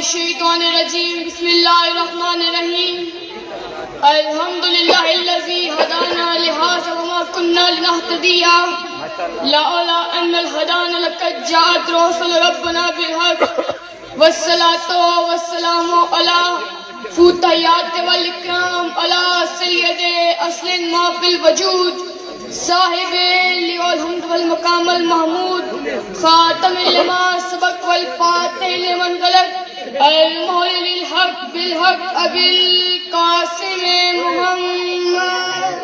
الشیطان الرجیم بسم اللہ الرحمن الرحیم الحمد للہ الذی ہدانا لہذا وما كنا لنہتدی لولا ان الہدانا لقد جاءت رسل ربنا بالحق والصلاة والسلام علی فتحیات والاکرام علی سید اصل ما فی الوجود صاحب لی والحمد والمقام المحمود خاتم لما سبق والفاتح لمن غلط المہر للحق بالحق ابی القاسم محمد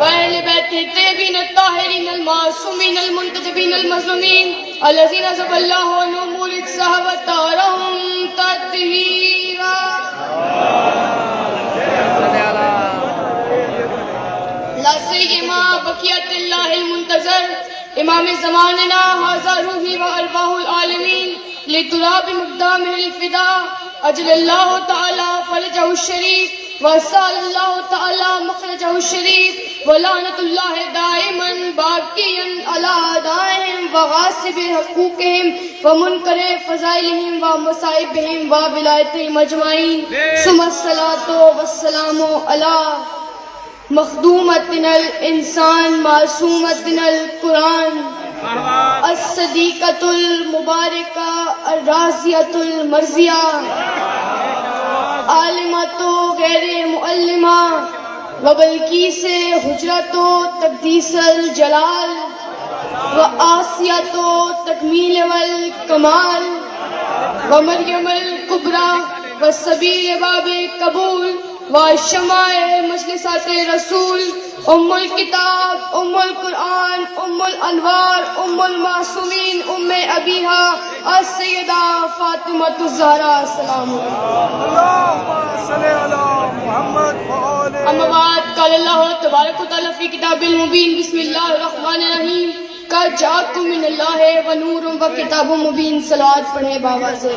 وأهل بيته الطيبين الطاهرين المعصومين المنتجبين المظلومين الذين ذهب الله عنهم الرجس وطهرهم تطهيرا لا سيما بقية الله المنتظر امام زماننا هذا روحي وارواح العالمين لتراب مقدامه الفداء اجل الله تعالى فرجه الشريف وسال الله تعالى مخرجه الشريف ولعنة الله دائما باقيا على أعدائهم وغاصب حقوقهم ومنكر فضائلهم ومصائبهم وولايتهم أجمعين ثم الصلاة والسلام على مخدومتنا الإنسان معصومتنا القرآن الصديقة المباركة الرازية المرزية عالمت و غیر معلمہ وبلکیس حجرت و تقدیس الجلال و آسیت و تکمیل والکمال و مریم الکبریٰ و سبیل باب قبول و شمع مجلسات رسول ام الکتاب ام القرآن ام الانوار ام المعصومین ام ابیہا السیدہ فاطمۃ الزہرا السلام اما بعد قال اللہ تبارک و تعالی فی کتاب المبین بسم اللہ الرحمن الرحیم قد جاءکم من اللہ و نور و کتاب مبین صلوات پڑھیں بابا سے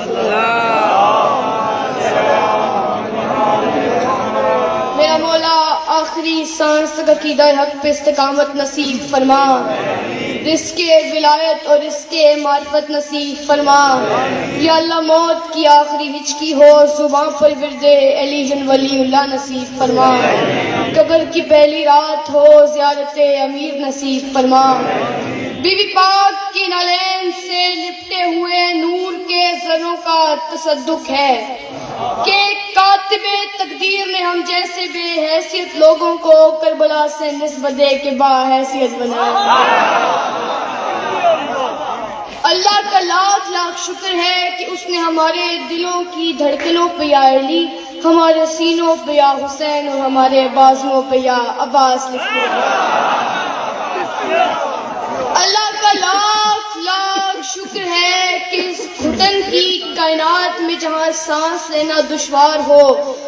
میرا مولا آخری سانس تک عقیدہ حق پہ استقامت نصیب فرما رزق ولایت اور رزق معرفت نصیب فرما یا اللہ موت کی آخری ہچکی ہو زباں پر ورد علی جن ولی اللہ نصیب فرما قبر کی پہلی رات ہو زیارت امیر نصیب فرما بی بی پاک کی نالین سے لپٹے ہوئے نور کے ذروں کا تصدق ہے کہ کاتب تقدیر نے ہم جیسے بے حیثیت لوگوں کو کربلا سے نسبت دے کے با حیثیت بنایا اللہ کا لاکھ لاکھ شکر ہے کہ اس نے ہمارے دلوں کی دھڑکنوں پہ یا علی ہمارے سینوں پہ یا حسین اور ہمارے بازوؤں پہ یا عباس لکھے اللہ کا لاکھ لاکھ شکر ہے کہ اس گھٹن کی کائنات میں جہاں سانس لینا دشوار ہو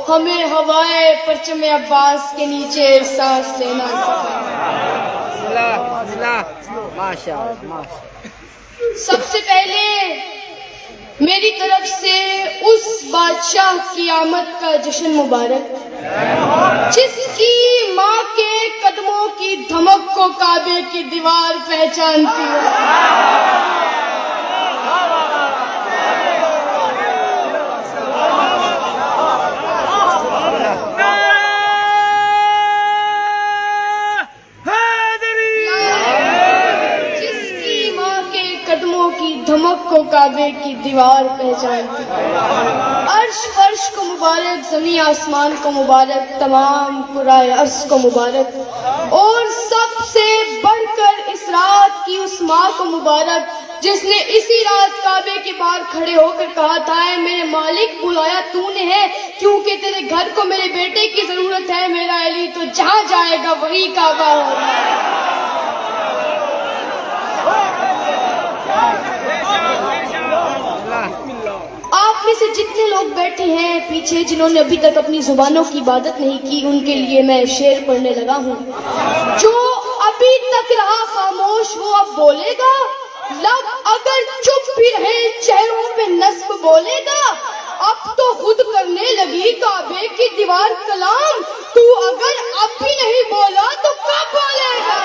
ہمیں ہوائے پرچم عباس کے نیچے سانس لینا سب سے پہلے میری طرف سے اس بادشاہ کی آمد کا جشن مبارک جس کی ماں کے قدموں کی دھمک کو کعبے کی دیوار پہچانتی ہے دھمک کو کعبے کی دیوار پہچانتی عرش فرش کو مبارک زمین آسمان کو مبارک تمام قرائے ارض کو مبارک اور سب سے بڑھ کر اس رات کی اس ماں کو مبارک جس نے اسی رات کعبے کے باہر کھڑے ہو کر کہا تھا اے میرے مالک بلایا تو نے ہے کیونکہ تیرے گھر کو میرے بیٹے کی ضرورت ہے میرا علی تو جہاں جائے گا وہی کعبہ ہوگا آپ میں سے جتنے لوگ بیٹھے ہیں پیچھے جنہوں نے ابھی تک اپنی زبانوں کی عبادت نہیں کی ان کے لیے میں شعر پڑھنے لگا ہوں جو ابھی تک رہا خاموش وہ اب بولے گا لب اگر چپ بھی رہے چہروں پہ نصب بولے گا اب تو خود کرنے لگی کعبے کی دیوار کلام تو اگر اب بھی نہیں بولا تو کب بولے گا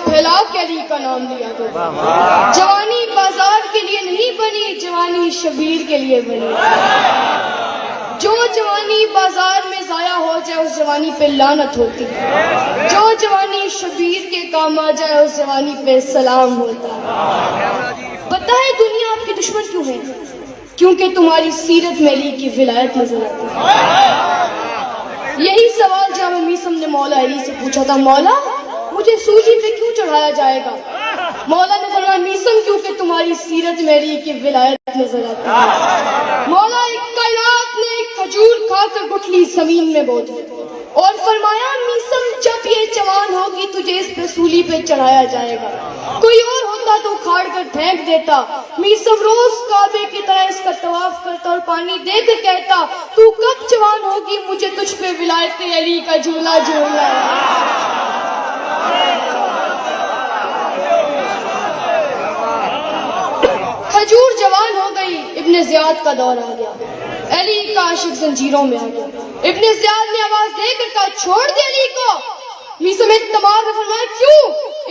پھیلا کے علی کا نام لیا کرو. جوانی بازار کے لیے نہیں بنی، جوانی شبیر کے لیے بنی. جو جوانی بازار میں ضائع ہو جائے اس جوانی پہ لعنت ہوتی ہے، جو جوانی شبیر کے کام آ جائے اس جوانی پہ سلام ہوتا ہے. بتائے دنیا آپ کی دشمن کیوں ہے؟ کیونکہ تمہاری سیرت میں علی کی ولایت نظر آتی ہے. یہی سوال جب میثم نے مولا علی سے پوچھا تھا، مولا مجھے سولی پہ کیوں چڑھایا جائے گا؟ مولا نے فرمایا میثم کیونکہ تمہاری سیرت میں علی کی ولایت نظر آتی ہے. مولا کائنات نے ایک کھجور کھا کر گٹھلی زمین میں بو دی اور فرمایا میثم جب یہ جوان ہوگی تجھے اس پہ سولی پہ چڑھایا جائے گا. کوئی اور ہوتا تو اکھاڑ کر پھینک دیتا. میثم روز کعبے کی طرح اس کا طواف کرتا اور پانی دے کر کہتا تو کب جوان ہوگی مجھے تجھ پہ ولایت علی کا جھولا جھولنا ہے. کھجور جوان ہو گئی، ابن زیاد کا دور آ گیا، علی کا عاشق زنجیروں میں آ گیا. ابن زیاد نے آواز دے کر کہا چھوڑ دے علی کو. میثم تمار نے فرمایا کیوں؟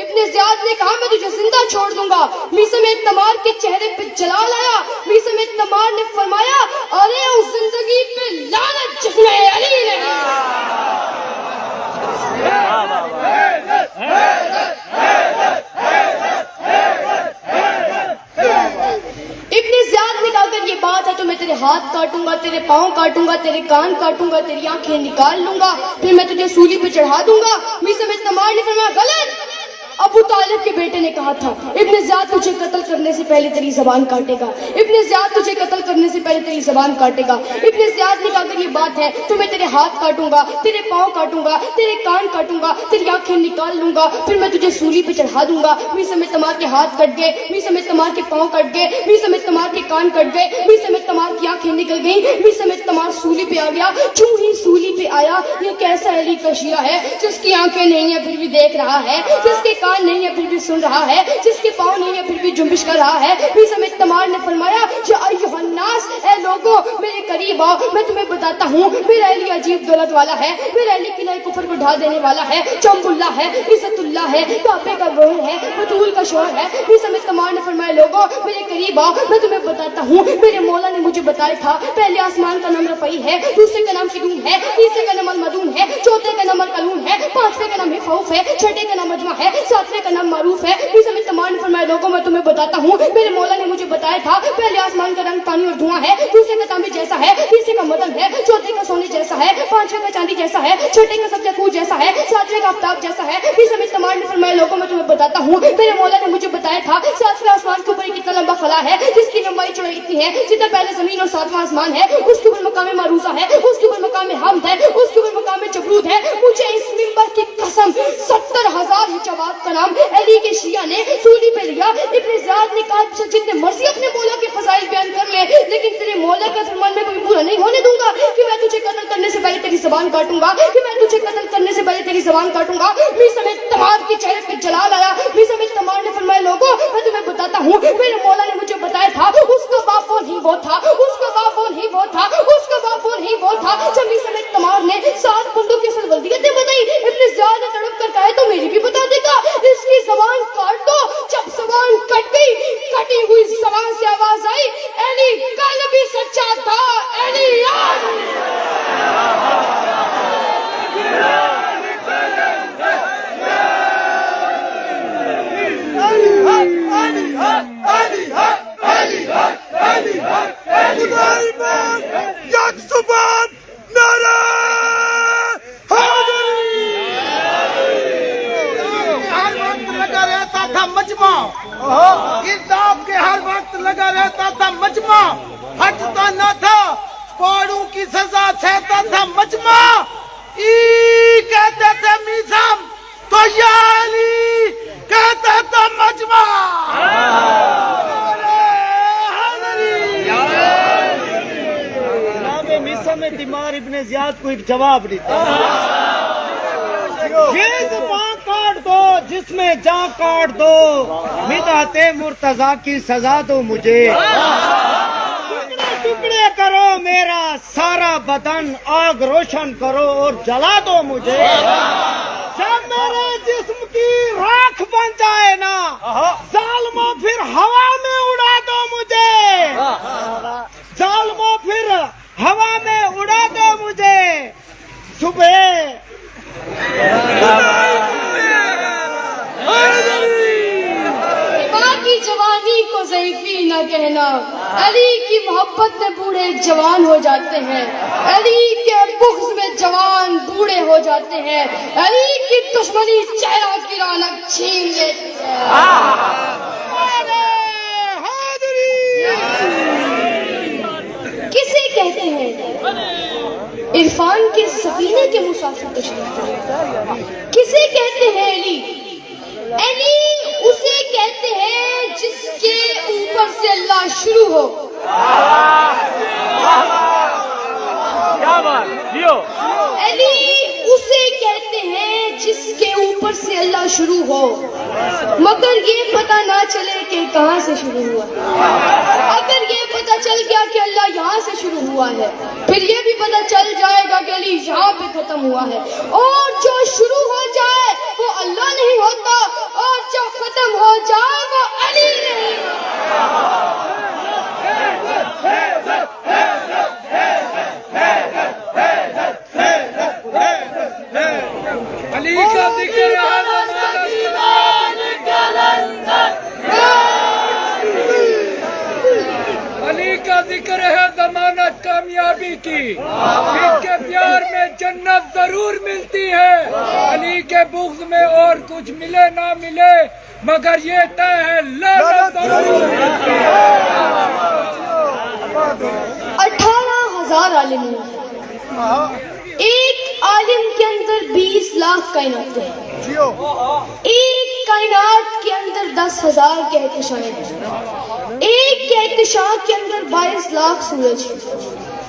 ابن زیاد نے کہا میں تجھے زندہ چھوڑ دوں گا. میثم تمار کے چہرے پہ جلال آیا. میثم تمار نے فرمایا ارے اس زندگی پہ لعنت جس نے علی نے. ابن زیاد نے کہا اگر یہ بات ہے تو میں تیرے ہاتھ کاٹوں گا، تیرے پاؤں کاٹوں گا، تیرے کان کاٹوں گا، تیری آنکھیں نکال لوں گا، پھر میں تجھے سولی پہ چڑھا دوں گا. میثم تمار نے فرمایا غلط. ابو طالب کے بیٹے نے کہا تھا ابن زیاد تجھے قتل کرنے سے پہلے تیری زبان کاٹے گا. ابن زیاد تجھے قتل کرنے سے پہلے تیری زبان کاٹے گا. ابن زیاد نے کہا اگر یہ بات ہے تو میں تیرے ہاتھ کاٹوں گا، تیرے پاؤں کاٹوں گا، تیرے کان کاٹوں گا، تیری آنکھیں نکال لوں گا، پھر میں تجھے سولی پہ چڑھا دوں گا. میثم تمار کے ہاتھ کٹ گئے، میثم تمار کے پاؤں کٹ گئے، میثم تمار کے کان کٹ گئے، میثم تمار کی آنکھیں نکل گئیں. میثم تمار سولی پہ آ گیا. جو ہی سولی پہ آیا یہ کیسا علی کا شیعہ ہے جس کی آنکھیں نہیں ہیں پھر بھی دیکھ رہا ہے، جس کے کان نہیں ہیں پھر بھی سن رہا ہے، جس کے پاؤں نہیں ہے پھر بھی جنبش کر رہا ہے. میثم تمار نے فرمایا یا ایھا الناس، اے لوگوں میرے قریب آؤ، میں تمہیں بتاتا ہوں میرا علی عجیب دولت والا ہے. میرا علی قلعہ کفر کو ڈھا دینے والا ہے، جنب اللہ ہے، عزت اللہ ہے، کعبے کا گوہر ہے، بطول کا شوہر ہے. میثم تمار نے فرمایا لوگوں میرے قریب آؤ، میں تمہیں بتاتا ہوں میرے مولا نے مجھے بتایا تھا پہلے آسمان کا نام رفعی ہے، دوسرے کا نام قدوم ہے، تیسرے کا نام المدون ہے، چوتھے کا نام القلون ہے، پانچویں کا نام خوف ہے، چھٹے کا نام مجمع ہے، ساتویں کا نام معروف ہے. میثم تمار نے فرمایا لوگوں میں تمہیں بتاتا ہوں میرے مولا نے مجھے بتایا تھا پہلے آسمان کا رنگ پانی اور دھواں ہے، دوسرے کا تانبے جیسا ہے، تیسرے کا مدن ہے، چوتھے کا سونے جیسا ہے، پانچویں کا چاندی جیسا ہے، چھٹے کا سبزہ کوٹ جیسا ہے، ساتویں کا آفتاب جیسا ہے. میثم تمار نے فرمایا لوگوں میں تمہیں بتاتا ہوں میرے مولا نے مجھے بتایا تھا ساتویں آسمان کے اوپر کتنا لمبا خلا ہے جس کی لمبائی چوڑائی اتنی ہے جتنا پہلے زمین اور ساتواں آسمان ہے. اس کے اوپر مقام معروضہ ہے، اس کے اوپر مقام حمد ہے، اس کے اوپر مقام جبروت ہے. مجھے اس منبر کی قسم 70,000 حجابات کا نام علی کے شیعہ نے سولی پہ لیا. ابن زیاد نے کہا جتنے مرضی اپنے مولا کے فضائل بیان کر لے لیکن تیرے مولا کا فرمان میں کوئی پورا نہیں ہونے دوں گا کہ میں تجھے قتل کرنے سے پہلے تیری زبان کاٹوں گا، کہ میں تجھے قتل کرنے سے پہلے تیری زبان کاٹوں گا. میثم تمار کے چہرے پہ جلال آیا. میثم تمار نے فرمایا لوگوں میں تمہیں بتاتا ہوں میرے مولا نے مجھے بتایا تھا اس کا باپ وہ نہیں وہ تھا، اس کا باپ وہ نہیں وہ تھا، اس کا باپ وہ نہیں وہ تھا. جب میثم تمار نے 7 بندوں کی اصل ولدیتیں بتائی ابن زیاد نے تڑپ کر کہا تو میری بھی بتا دے گا، اس کی زبان کاٹ دو. جب زبان کٹ گئی کٹی ہوئی زبان سے آواز آئی علی کل بھی سچا تھا، علی آج گرداب کے ہر وقت لگا رہتا تھا مجمع، ہٹتا نہ تھا کوڑوں کی سزا سہتا تھا مجمع. کہتے تھے میثم تو یا علی کہتے تھے مجمع. جناب میثم تمار ابن زیاد کو ایک جواب دیتا یہ زبان کاٹ دو جس میں جان کاٹ دو، مدحت مرتضیٰ کی سزا دو مجھے. ٹکڑے ٹکڑے کرو میرا سارا بدن، آگ روشن کرو اور جلا دو مجھے. جب میرے جسم کی راکھ بن جائے نا ظالموں پھر ہوا میں اڑا دو مجھے، ظالموں پھر ہوا میں اڑا دو مجھے، صبح کی جوانی کو ضعیفی نہ کہنا، علی کی محبت میں بوڑھے جوان ہو جاتے ہیں، علی کے بغض میں جوان بوڑھے ہو جاتے ہیں، علی کی دشمنی چہرہ کی رونق چھین لیتی ہے۔ کسے کہتے ہیں عرفان کے سفینے کے مسافر تشریف؟ کسے کہتے ہیں علی؟ علی اسے کہتے ہیں جس کے اوپر سے اللہ شروع ہو۔ علی اسے کہتے ہیں جس کے اوپر سے اللہ شروع ہو، مگر یہ پتہ نہ چلے کہ کہاں سے شروع ہوا۔ اگر یہ پتہ چل گیا کہ اللہ یہاں سے شروع ہوا ہے، پھر یہ بھی پتہ چل جائے گا کہ علی یہاں پہ ختم ہوا ہے، اور جو شروع ہو جائے وہ اللہ نہیں ہوتا، اور جو ختم ہو جائے وہ علی نہیں ہوتا۔ علی کا ذکر علی کا ذکر ہے ضمانت کامیابی کی، ان کے پیار میں جنت ضرور ملتی ہے، علی کے بغض میں اور کچھ ملے نہ ملے مگر یہ طے ہے لعنت ضرور ملتی ہے۔ 18,000 عالم ہیں، ایک عالم کے اندر 20 لاکھ کائنات ہیں، ایک کائنات کے اندر 10,000 کہکشاں ہیں، ایک کہکشاں کے اندر 22 لاکھ سورج ہیں،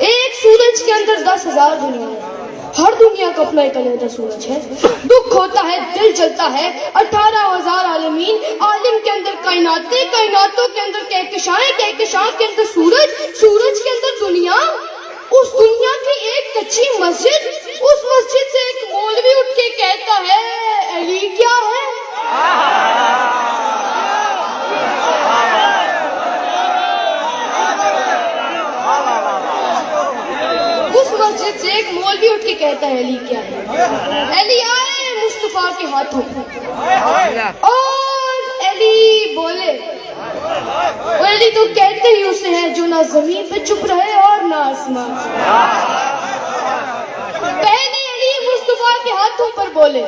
ایک سورج کے اندر 10,000 دنیا ہیں، ہر دنیا کا اپنا ایک علیحدہ سورج ہے، دکھ ہوتا ہے، دل جلتا ہے، 18,000 عالمین، عالم کے اندر کائناتیں، کائناتوں کے اندر کہکشاں، کہکشاں کے اندر سورج، سورج کے اندر دنیا، اس دنیا کی ایک کچی مسجد، اس مسجد سے ایک مولوی اٹھ کے کہتا ہے علی کیا ہے؟ اس مسجد سے ایک مولوی اٹھ کے کہتا ہے علی کیا ہے؟ علی آئے مصطفیٰ کے ہاتھوں اور علی بولے، علی تو کہتے ہی اسے ہیں جو نہ زمین پہ چپ رہے اور نہ آسمان۔ پہلے علی مصطفیٰ کے ہاتھوں پر بولے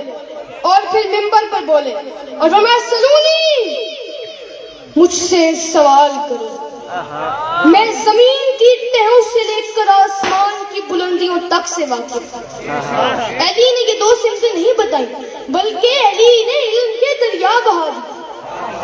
اور پھر منبر پر بولے اور فرمایا سلونی، مجھ سے سوال کرو، میں زمین کی تہوں سے لے کر آسمان کی بلندیوں تک سے واقف ہوں۔ علی نے یہ 2 سمتیں نہیں بتائی بلکہ علی نے علم کے دریا بہا دی۔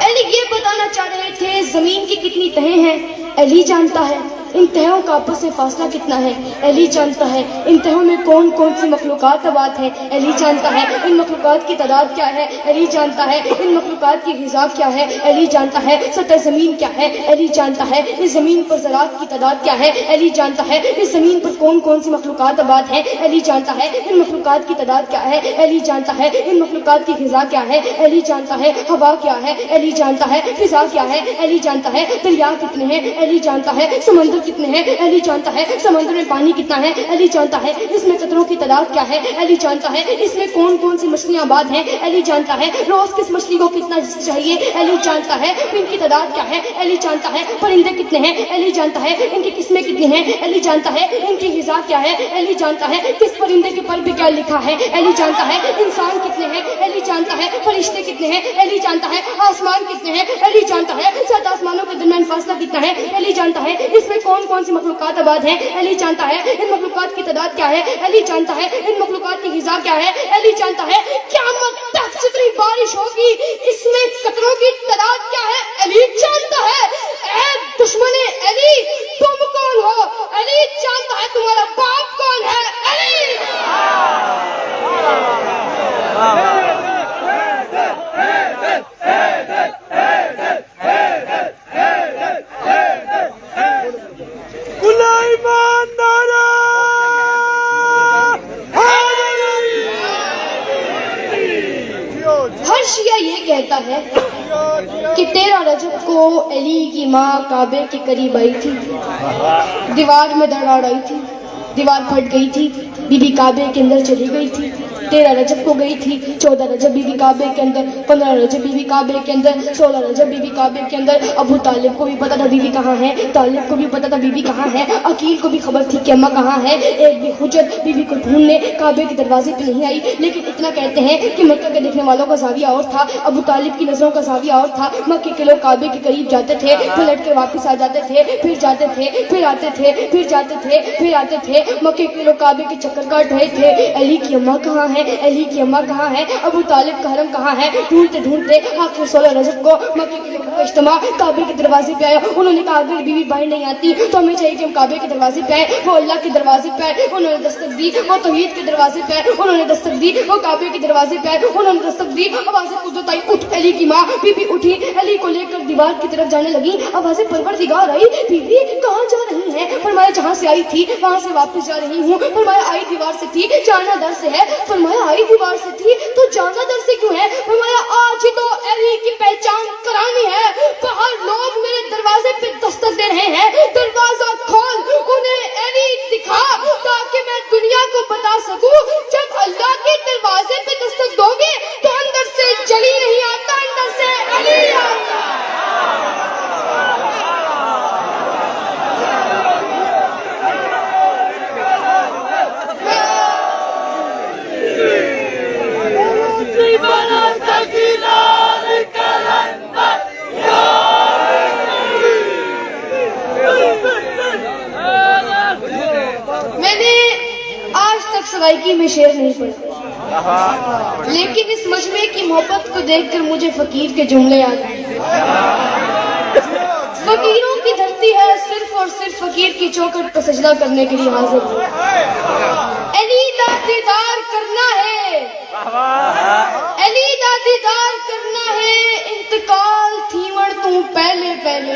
علی یہ بتانا چاہ رہے تھے زمین کی کتنی تہیں ہیں، علی جانتا ہے، ان تہوں کا آپس میں فاصلہ کتنا ہے، علی جانتا ہے، ان تہوں میں کون کون سی مخلوقات آباد ہیں، علی جانتا ہے، ان مخلوقات کی تعداد کیا ہے، علی جانتا ہے، ان مخلوقات کی غذا کیا ہے، علی جانتا ہے، سطح زمین کیا ہے، علی جانتا ہے، اس زمین پر ذرات کی تعداد کیا ہے، علی جانتا ہے، اس زمین پر کون کون سی مخلوقات آباد ہیں، علی جانتا ہے، ان مخلوقات کی تعداد کیا ہے، علی جانتا ہے، ان مخلوقات کی غذا کیا ہے، علی جانتا ہے، ہوا کیا ہے، علی جانتا ہے، فضا کیا ہے، علی جانتا ہے، دریا کتنے ہیں، علی جانتا ہے، سمندر کتنے ہیں، علی جانتا ہے، سمندر میں پانی کتنا ہے، علی جانتا ہے، اس میں قطروں کی تعداد کیا ہے، علی جانتا ہے، اس میں کون کون سی مچھلیاں آباد ہیں، علی جانتا ہے، روز کس مچھلی کو کتنا چاہیے، علی جانتا ہے، ان کی تعداد کیا ہے، علی جانتا ہے، پرندے کتنے ہیں، علی جانتا ہے، ان کی قسمیں کتنی ہیں، علی جانتا ہے، ان کی غذا کیا ہے، علی جانتا ہے، کس پرندے کے پر بھی کیا لکھا ہے، علی جانتا ہے، انسان کتنے ہیں، علی جانتا ہے، فرشتے کتنے ہیں، علی جانتا ہے، آسمان کتنے ہیں، علی جانتا ہے، 7 آسمانوں کے درمیان فاصلہ کتنا ہے، علی جانتا ہے، اس میں کون کون سی مخلوقات آباد ہیں، علی جانتا ہے، ان مخلوقات کی تعداد کیا ہے، علی جانتا ہے، ان مخلوقات کی غذا کیا ہے، علی جانتا ہے، قیامت تک جتنی بارش ہوگی اس میں قطروں کی تعداد کیا ہے، علی جانتا ہے۔ اے دشمن علی، تم کون ہو، علی جانتا ہے، تمہارا باپ کون ہے، علی۔ ہر ہے کہ 13 رجب کو علی کی ماں کعبے کے قریب آئی تھی، دیوار میں دراڑ آئی تھی، دیوار پھٹ گئی تھی، بی بی کعبے کے اندر چلی گئی تھی۔ 13 رجب کو گئی تھی، 14 رجب بی بی کعبے کے اندر، 15 رجب بی بی کعبے کے اندر، 16 رجب بی بی کعبے کے اندر۔ ابو طالب کو بھی پتا تھا بی بی کہاں ہے، طالب کو بھی پتا تھا بی بی کہاں ہے، عقیل کو بھی خبر تھی کہ اماں کہاں ہے۔ ایک بھی حجت بی بی کو ڈھونڈنے کعبے کے دروازے پہ نہیں آئی، لیکن اتنا کہتے ہیں کہ مکہ کے دیکھنے والوں کا زاویہ اور تھا، ابو طالب کی نظروں کا زاویہ اور تھا۔ مکے کے لوگ کعبے کے قریب جاتے تھے، پلٹ کے واپس آ جاتے تھے، پھر جاتے تھے، پھر آتے تھے، پھر جاتے تھے، پھر آتے تھے۔ مکے کے لوگ کعبے کے چکر کاٹ رہے تھے، علی کی اماں کہاں ہے، علی کی اماں کہاں ہے، ابو طالب کا حرم کہاں ہے، ڈھونڈتے ڈھونڈتے آخر 16 رجب کو مکے کے لوگوں کا اجتماع کعبے کے دروازے پہ آیا۔ انہوں نے کہا اگر بیوی باہر نہیں آتی تو ہمیں چاہیے کہ ہم کعبے کے دروازے پہ آئے۔ وہ اللہ کے دروازے پہ آئے، انہوں نے دستک دی۔ وہ توحید کے دروازے پہ آئے، انہوں نے دستک دی۔ وہ کعبے کے دروازے پہ آئے، انہوں نے دستک دی۔ آوازیں قدرت آئی، اٹھ علی کی ماں بی بی اٹھی، علی کو لے کر دیوار کی طرف جانے لگی۔ آوازیں پروردگار آئی، بی بی کہاں جا رہی ہیں؟ فرمایا جہاں سے آئی تھی وہاں سے واپس جا رہی ہوں۔ فرمایا آئی دیوار سے تھی، جانا در سے ہے۔ فرمایا آئی دیوار سے تھی تو جانا در سے کیوں ہے؟ فرمایا آج ہی تو علی کی پہچان کرانی ہے، باہر لوگ میرے دروازے پہ دستک دے رہے ہیں، دروازہ کھول انہیں علی دکھا تاکہ میں دنیا کو بتا سکوں جب اللہ کے دروازے پہ دستک دو گے تو اندر سے جلی نہیں آتا، اندر سے علی آتا۔ میں نے آج تک سرائکی میں شعر نہیں پڑھا، لیکن اس مجمع کی محبت کو دیکھ کر مجھے فقیر کے جملے یاد آئے۔ فقیروں کی دھرتی ہے، صرف اور صرف فقیر کی چوکھٹ پر سجدہ کرنے کے لیے حاضر ہے۔ علی دا دیدار کرنا ہے، علی دا دیدار کرنا ہے، انتقال تھیوڑ تو پہلے پہلے۔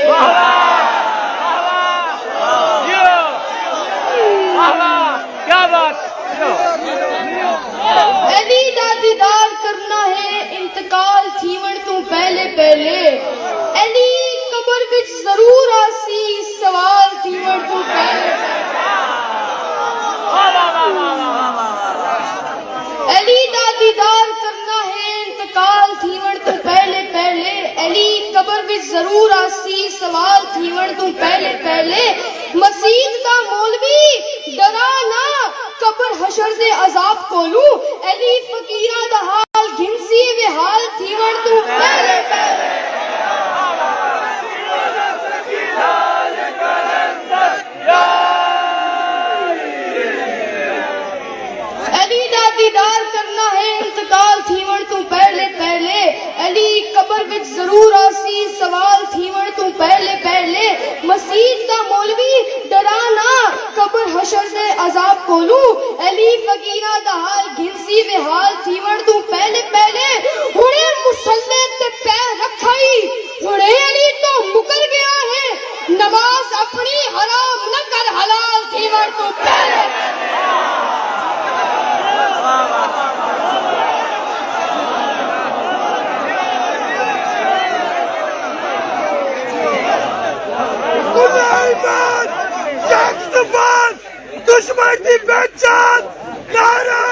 کیا بات! علی دا دیدار کرنا ہے، انتقال تھیوڑ تو پہلے پہلے۔ علی قبر وچ ضرور آسی، سوال تھیوڑ تو پہلے پہلے۔ علی دا دیدار کرنا ہے، انتقال تھیوڑ تو پہلے پہلے۔ علی قبر وچ ضرور آسی، سوال تھیوڑ تو پہلے پہلے۔ مسیح دا مولوی ڈرا نہ، قبر حشر دے عذاب کولو، علی فقیرہ دا حال گھنسی وے حال تھیوڑ تو پہلے پہلے۔ علی دا دیدار کرنا ہے، انتقال تھیوڑ تو پہلے پہلے۔ علی قبر وچ ضرور آسی، سوال تھیوڑ تو پہلے پہلے۔ مسیح دا مولوی ڈرانا، قبر حشر دے عذاب کولو، علی فقیرہ دا حال گھنسی وے حال تھیوڑ تو پہلے پہلے۔ ہنے مسلے تے پیر رکھائی، ہنے علی تو مکر گیا ہے، نماز اپنی حرام نہ کر، حلال تھیوڑ تو پہلے پہلے۔ دشمن کی پہچان نعرہ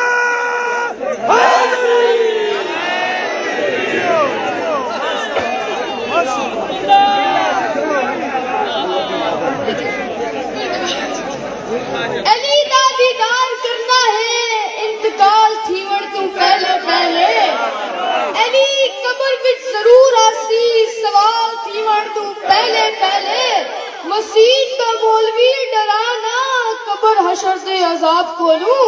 علی دا دیدار کرنا ہے، انتقال تھیوڑ تو پہلے پہلے۔ علی قبر وچ ضرور آسی، سوال تھیوڑ تو پہلے پہلے۔ مسیح دا مولوی ڈرانا، قبر حشر دے عذاب کولو،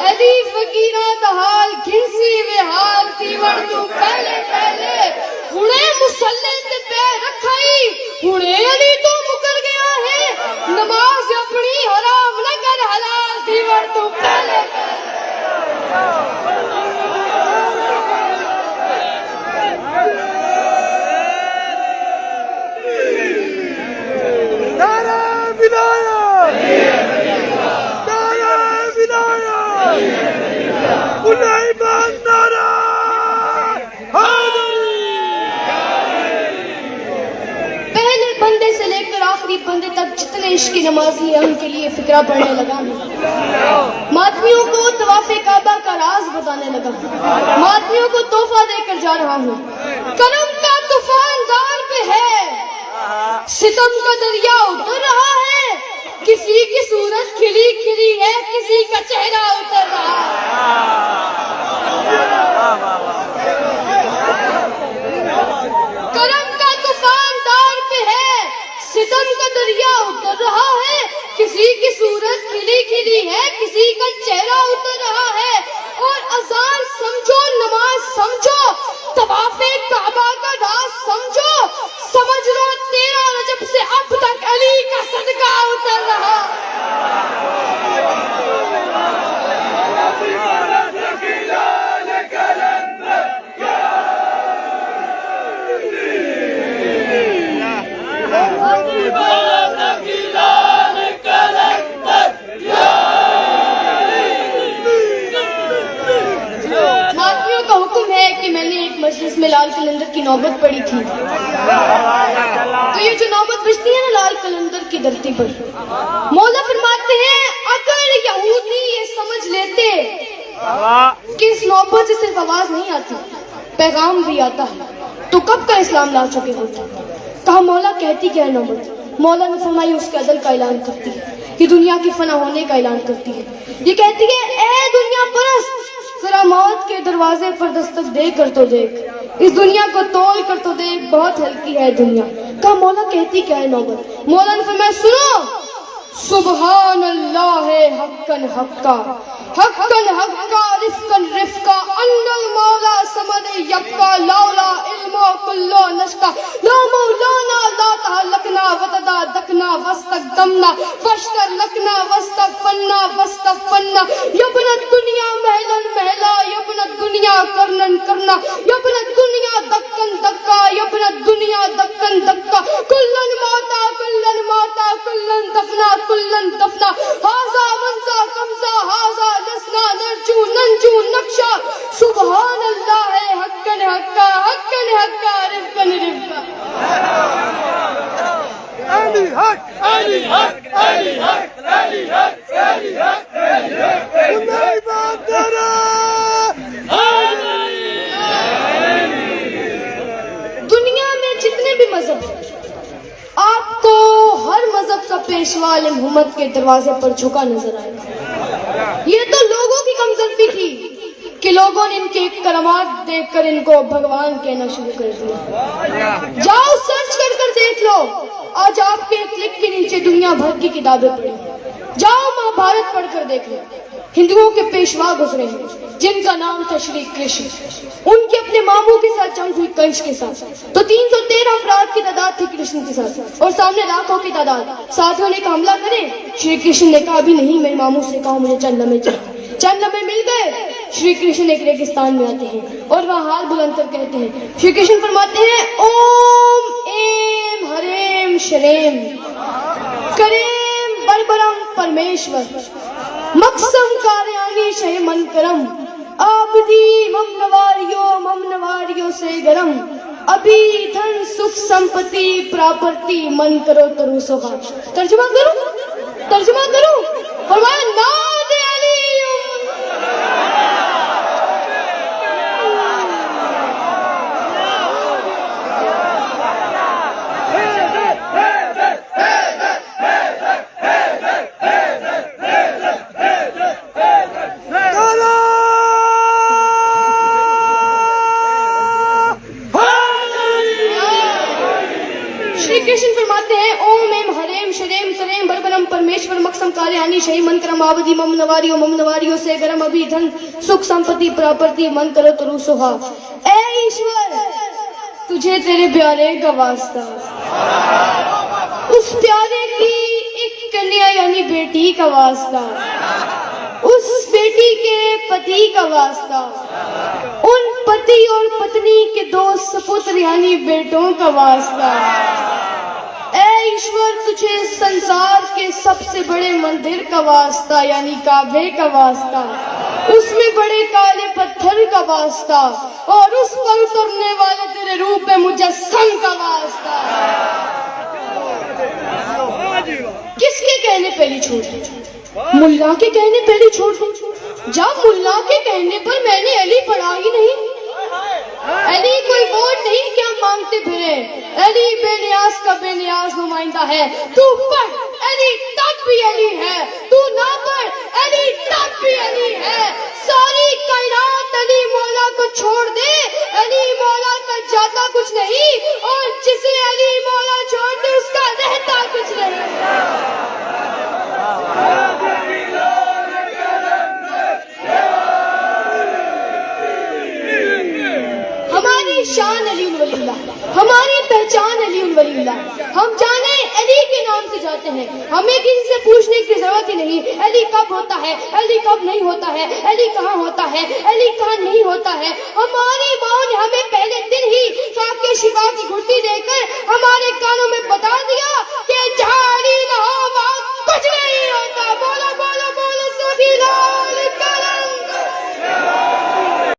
علی فقیرہ دا حال گھنسی وے حال تھیوڑ تو پہلے پہلے۔ ہنے مسلے تے پیر رکھائی، ہنے علی تو مکر گیا ہے، نماز اپنی حرام نہ کر، حلال تھیوڑ تو پہلے پہلے۔ آخری بندے تک جتنے عشق نمازی ہیں ان کے لیے فکرہ پڑھنے لگا ہوں. ماتمیوں کو طواف کعبہ کا راز بتانے لگا ہوں. ماتمیوں کو تحفہ دے کر جا رہا ہوں. کرم کا طوفان دار پہ ہے, ستم کا دریا اتر رہا ہے, کسی کی صورت کھلی کھلی ہے, کسی کا چہرہ اتر رہا ہے. کرم کا طوفان دار پہ ہے, ستم کا دریا اتر رہا ہے, کسی کی صورت کھلی کھلی ہے, کسی کا چہرہ اتر رہا ہے. اور اذان سمجھو, نماز سمجھو, طواف کعبہ کا راز سمجھو, سمجھ لو 13 رجب سے اب تک علی کا صدقہ اتر رہا. ماتمیوں کا حکم ہے کہ میں نے ایک مجلس میں لال قلندر کی نوبت پڑھی تھی. تو یہ جو نوبت بجتی ہے نا لال قلندر کی دھرتی پر, مولا فرماتے ہیں اگر یہودی یہ سمجھ لیتے کہ اس نوبت سے صرف آواز نہیں آتی, پیغام بھی آتا ہے, تو کب کا اسلام لا چکے ہوتے. کہا مولا کہتی کیا ہے نوبت؟ مولا نے فرمائی اس کے عدل کا اعلان کرتی ہے, یہ دنیا کی فنا ہونے کا اعلان کرتی ہے. یہ کہتی ہے اے دنیا پرست, ذرا موت کے دروازے پر دستک دے کر تو دیکھ, اس دنیا کو تول کر تو دیکھ, بہت ہلکی ہے دنیا. کہا مولا کہتی کیا ہے نوبت؟ مولا نے فرمایا سنو, سبحان اللہ حقاً حقا, حقاً حقا, رفقاً رفقا, ان المولا سمد یبقا, لولا علم کلو نشکا, لا مولانا لا تحلقنا وتدا دکنا وستقدمنا وشتر لکنا وستفنا وستفنا, یبنت دنیا محلن محلا, یبنت دنیا کرنن کرنا, یبنت دنیا دکن دکا, یبنت دنیا دکن دکا, کلن ماتا کلن ماتا, کلن دفنا کلن دفنا, ہاذا منزا کمزا, ہاذا لسنا نرجو ننجو نقشا, سبحان اللہ حقاً حقا, حقاً حقا, رفقاً رفقا. علی حق, علی حق, علی حق, علی حق, علی حق, علی حق, نہیں بات کرا. دنیا میں جتنے بھی مذہب ہیں, آپ کو ہر مذہب کا پیشوا محمد کے دروازے پر جھکا نظر آئے گا. یہ تو لوگوں کی کمزوری تھی کہ لوگوں نے ان کے کرامات دیکھ کر ان کو بھگوان کہنا شروع کر دیا. جاؤ سرچ کر کر دیکھ لو, آج آپ کے کلک کے نیچے دنیا بھر کی کتابیں پڑھی. جاؤ مہابھارت پڑھ کر دیکھ لو, ہندوؤں کے پیشوا گزرے ہیں جن کا نام تھا شری کرشن. ان کے اپنے ماموں کے ساتھ جنگ ہوئی کنش کے ساتھ, تو 313 افراد کی تعداد تھی کرشن کے ساتھ, اور سامنے لاکھوں کی تعداد. ساتھیوں نے کہا حملہ کریں. شری کرشن نے کہا ابھی نہیں, میرے ماموں سے کہا مجھے چند لمحے چاہیے. چند لمحے مل گئے. شری کرشن ایک ریگستان میں آتے ہیں اور وہاں ہاتھ بلند کر کہتے ہیں. شری کرشن فرماتے ہیں اوم ایم ہریم شریم, کریم بربرم پرمیشور, مقسم کاریانی شہ من کرم, آبدی مم نواریوں سے گرم, ابھی دھن سکھ سمپتی پراپرتی من کرو ترو سوہا. ترجمہ کرو, ترجمہ کرو. فرمایا ناد علی. کرشن فرماتے ہیں اوم ایم ہریم شریم کریم بربرم پرمیشور مقسم کاریانی شہی من کرم آبدی مم نواریوں سے گرم ابھی دھن سکھ سمپتی پراپرتی من کرو ترو سہا. اے ایشور تجھے تیرے پیارے کا واسطہ, اس پیارے کی ایک کنیا یعنی بیٹی کا واسطہ, اس بیٹی کے پتی کا واسطہ, ان پتی اور پتنی کے 2 سپتر یعنی بیٹوں کا واسطہ. اے ایشور تجھے سنسار کے سب سے بڑے مندر کا واسطہ یعنی کعبے کا واسطہ, اس میں بڑے کالے پتھر کا واسطہ, اور اس پر اترنے والے تیرے روپ مجسم کا واسطہ. کس کے کہنے پہ علی چھوڑ دوں؟ ملا کے کہنے پہ علی چھوڑ دوں؟ جب ملا کے کہنے پر میں نے علی پڑھا ہی نہیں. علی کوئی ووٹ نہیں کیا مانگتے پھرے. علی بے نیاز کا بے نیاز نمائندہ ہے. تو پڑھ علی تب بھی علی ہے, تو نہ پڑھ علی تب بھی علی ہے. ساری کائنات علی مولا کو چھوڑ دے, علی مولا کا جاتا کچھ نہیں, اور جسے علی مولا چھوڑ دے اس کا رہتا کچھ نہیں. ہماری شان علی ولی اللہ, ہماری پہچان علی ولی اللہ. ہم جانے علی کے نام سے جاتے ہیں, ہمیں کسی سے پوچھنے کی ضرورت ہی نہیں. علی کب ہوتا ہے, علی کب نہیں ہوتا ہے, علی کہاں ہوتا ہے, علی کہاں نہیں ہوتا ہے. ہماری ماں نے ہمیں پہلے دن ہی خاک کے شفا کی گھٹی دے کر ہمارے کانوں